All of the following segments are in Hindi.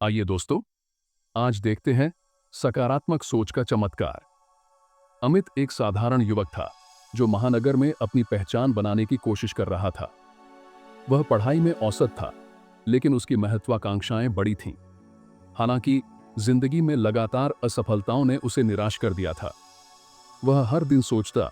आइए दोस्तों, आज देखते हैं सकारात्मक सोच का चमत्कार। अमित एक साधारण युवक था जो महानगर में अपनी पहचान बनाने की कोशिश कर रहा था। वह पढ़ाई में औसत था, लेकिन उसकी महत्वाकांक्षाएं बड़ी थीं। हालांकि जिंदगी में लगातार असफलताओं ने उसे निराश कर दिया था। वह हर दिन सोचता,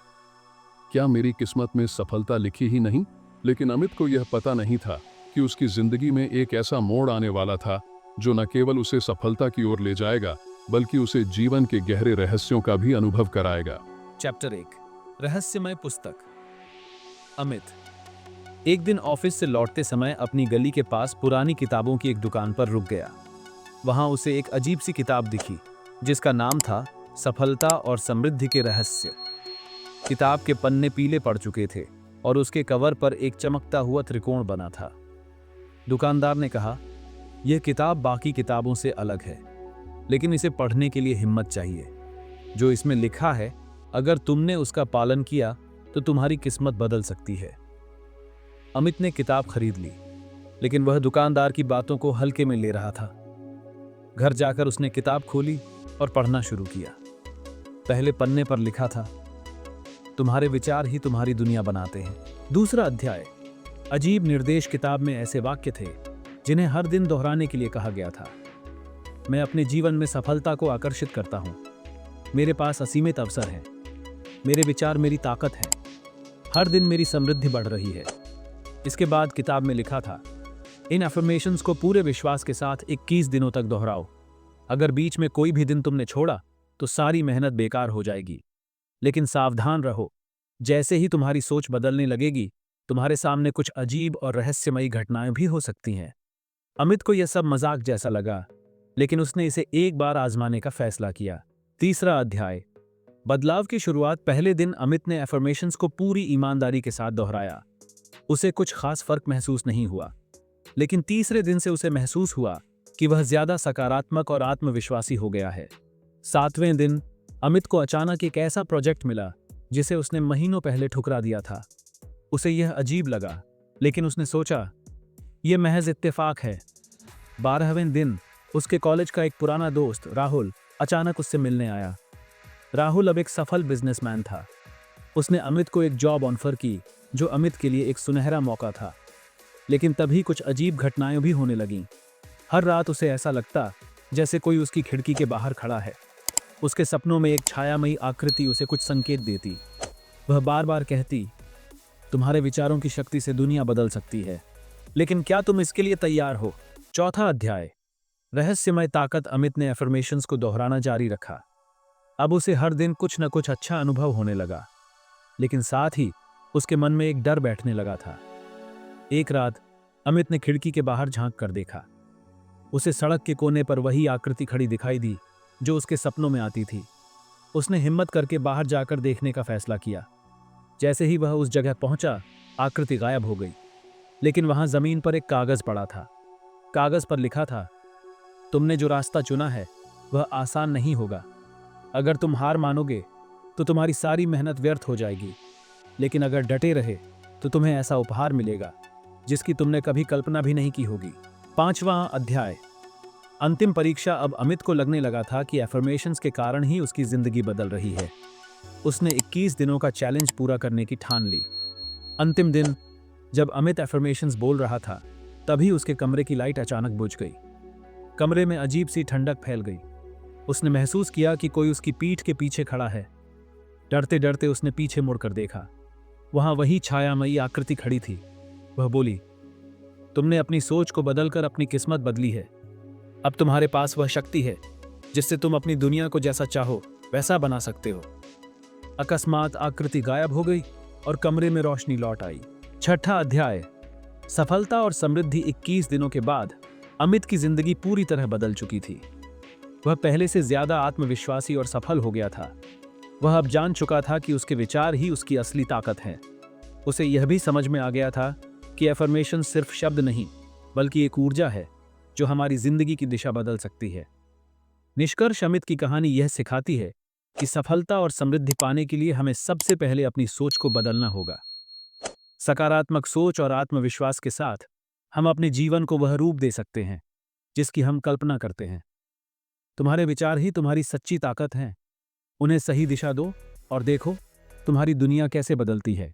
क्या मेरी किस्मत में सफलता लिखी ही नहीं? लेकिन अमित को यह पता नहीं था कि उसकी जिंदगी में एक ऐसा मोड़ आने वाला था जो न केवल उसे सफलता की ओर ले जाएगा, बल्कि उसे जीवन के गहरे रहस्यों का भी अनुभव कराएगा। चैप्टर 1 रहस्यमय पुस्तक। अमित एक दिन ऑफिस से लौटते समय अपनी गली के पास पुरानी किताबों की एक दुकान पर रुक गया। वहां उसे एक अजीब सी किताब दिखी जिसका नाम था सफलता और समृद्धि के रहस्य। किताब के पन्ने पीले पड़ चुके थे और उसके कवर पर एक चमकता हुआ त्रिकोण बना था। दुकानदार ने कहा, यह किताब बाकी किताबों से अलग है, लेकिन इसे पढ़ने के लिए हिम्मत चाहिए। जो इसमें लिखा है, अगर तुमने उसका पालन किया तो तुम्हारी किस्मत बदल सकती है। अमित ने किताब खरीद ली, लेकिन वह दुकानदार की बातों को हल्के में ले रहा था। घर जाकर उसने किताब खोली और पढ़ना शुरू किया। पहले पन्ने पर लिखा था, तुम्हारे विचार ही तुम्हारी दुनिया बनाते हैं। दूसरा अध्याय। अजीब निर्देश किताब में ऐसे वाक्य थे जिन्हें हर दिन दोहराने के लिए कहा गया था। मैं अपने जीवन में सफलता को आकर्षित करता हूं। मेरे पास असीमित अवसर हैं। मेरे विचार मेरी ताकत है। हर दिन मेरी समृद्धि बढ़ रही है। इसके बाद किताब में लिखा था, इन अफर्मेशंस को पूरे विश्वास के साथ 21 दिनों तक दोहराओ। अगर बीच में कोई भी दिन तुमने छोड़ा तो सारी मेहनत बेकार हो जाएगी। लेकिन सावधान रहो, जैसे ही तुम्हारी सोच बदलने लगेगी, तुम्हारे सामने कुछ अजीब और रहस्यमयी घटनाएं भी हो सकती हैं। अमित को यह सब मजाक जैसा लगा, लेकिन उसने इसे एक बार आजमाने का फैसला किया। तीसरा अध्याय। बदलाव की शुरुआत। पहले दिन अमित ने अफर्मेशंस को पूरी ईमानदारी के साथ दोहराया। उसे कुछ खास फर्क महसूस नहीं हुआ, लेकिन तीसरे दिन से उसे महसूस हुआ कि वह ज्यादा सकारात्मक और आत्मविश्वासी हो गया है। 7वें दिन अमित को अचानक एक ऐसा प्रोजेक्ट मिला जिसे उसने महीनों पहले ठुकरा दिया था। उसे यह अजीब लगा, लेकिन उसने सोचा, यह महज इत्तेफाक है। 12वें दिन उसके कॉलेज का एक पुराना दोस्त राहुल अचानक उससे मिलने आया। राहुल अब एक सफल बिजनेसमैन था। उसने अमित को एक जॉब ऑफर की जो अमित के लिए एक सुनहरा मौका था। लेकिन तभी कुछ अजीब घटनाएं भी होने लगीं। हर रात उसे ऐसा लगता जैसे कोई उसकी खिड़की के बाहर खड़ा है। उसके सपनों में एक छायामयी आकृति उसे कुछ संकेत देती। वह बार बार कहती, तुम्हारे विचारों की शक्ति से दुनिया बदल सकती है, लेकिन क्या तुम इसके लिए तैयार हो? चौथा अध्याय। रहस्यमय ताकत। अमित ने अफर्मेशंस को दोहराना जारी रखा। अब उसे हर दिन कुछ न कुछ अच्छा अनुभव होने लगा, लेकिन साथ ही उसके मन में एक डर बैठने लगा था। एक रात अमित ने खिड़की के बाहर झांक कर देखा। उसे सड़क के कोने पर वही आकृति खड़ी दिखाई दी जो उसके सपनों में आती थी। उसने हिम्मत करके बाहर जाकर देखने का फैसला किया। जैसे ही वह उस जगह पहुंचा, आकृति गायब हो गई, लेकिन वहां जमीन पर एक कागज पड़ा था। कागज पर लिखा था, तुमने जो रास्ता चुना है वह आसान नहीं होगा। अगर तुम हार मानोगे तो तुम्हारी सारी मेहनत व्यर्थ हो जाएगी, लेकिन अगर डटे रहे तो तुम्हें ऐसा उपहार मिलेगा जिसकी तुमने कभी कल्पना भी नहीं की होगी। 5वां अध्याय। अंतिम परीक्षा। अब अमित को लगने लगा था कि एफर्मेशंस के कारण ही उसकी जिंदगी बदल रही है। उसने 21 दिनों का चैलेंज पूरा करने की ठान ली। अंतिम दिन जब अमित एफर्मेशंस बोल रहा था, तभी उसके कमरे की लाइट अचानक बुझ गई। कमरे में अजीब सी ठंडक फैल गई। उसने महसूस किया कि कोई उसकी पीठ के पीछे खड़ा है। डरते डरते उसने पीछे मुड़कर देखा। वहां वही छायामयी आकृति खड़ी थी। वह बोली, तुमने अपनी सोच को बदलकर अपनी किस्मत बदली है। अब तुम्हारे पास वह शक्ति है जिससे तुम अपनी दुनिया को जैसा चाहो वैसा बना सकते हो। अकस्मात आकृति गायब हो गई और कमरे में रोशनी लौट आई। 6ठा अध्याय। सफलता और समृद्धि। 21 दिनों के बाद अमित की जिंदगी पूरी तरह बदल चुकी थी। वह पहले से ज्यादा आत्मविश्वासी और सफल हो गया था। वह अब जान चुका था कि उसके विचार ही उसकी असली ताकत हैं। उसे यह भी समझ में आ गया था कि एफर्मेशन सिर्फ शब्द नहीं, बल्कि एक ऊर्जा है जो हमारी जिंदगी की दिशा बदल सकती है। निष्कर्ष। अमित की कहानी यह सिखाती है कि सफलता और समृद्धि पाने के लिए हमें सबसे पहले अपनी सोच को बदलना होगा। सकारात्मक सोच और आत्मविश्वास के साथ हम अपने जीवन को वह रूप दे सकते हैं जिसकी हम कल्पना करते हैं। तुम्हारे विचार ही तुम्हारी सच्ची ताकत हैं। उन्हें सही दिशा दो और देखो तुम्हारी दुनिया कैसे बदलती है।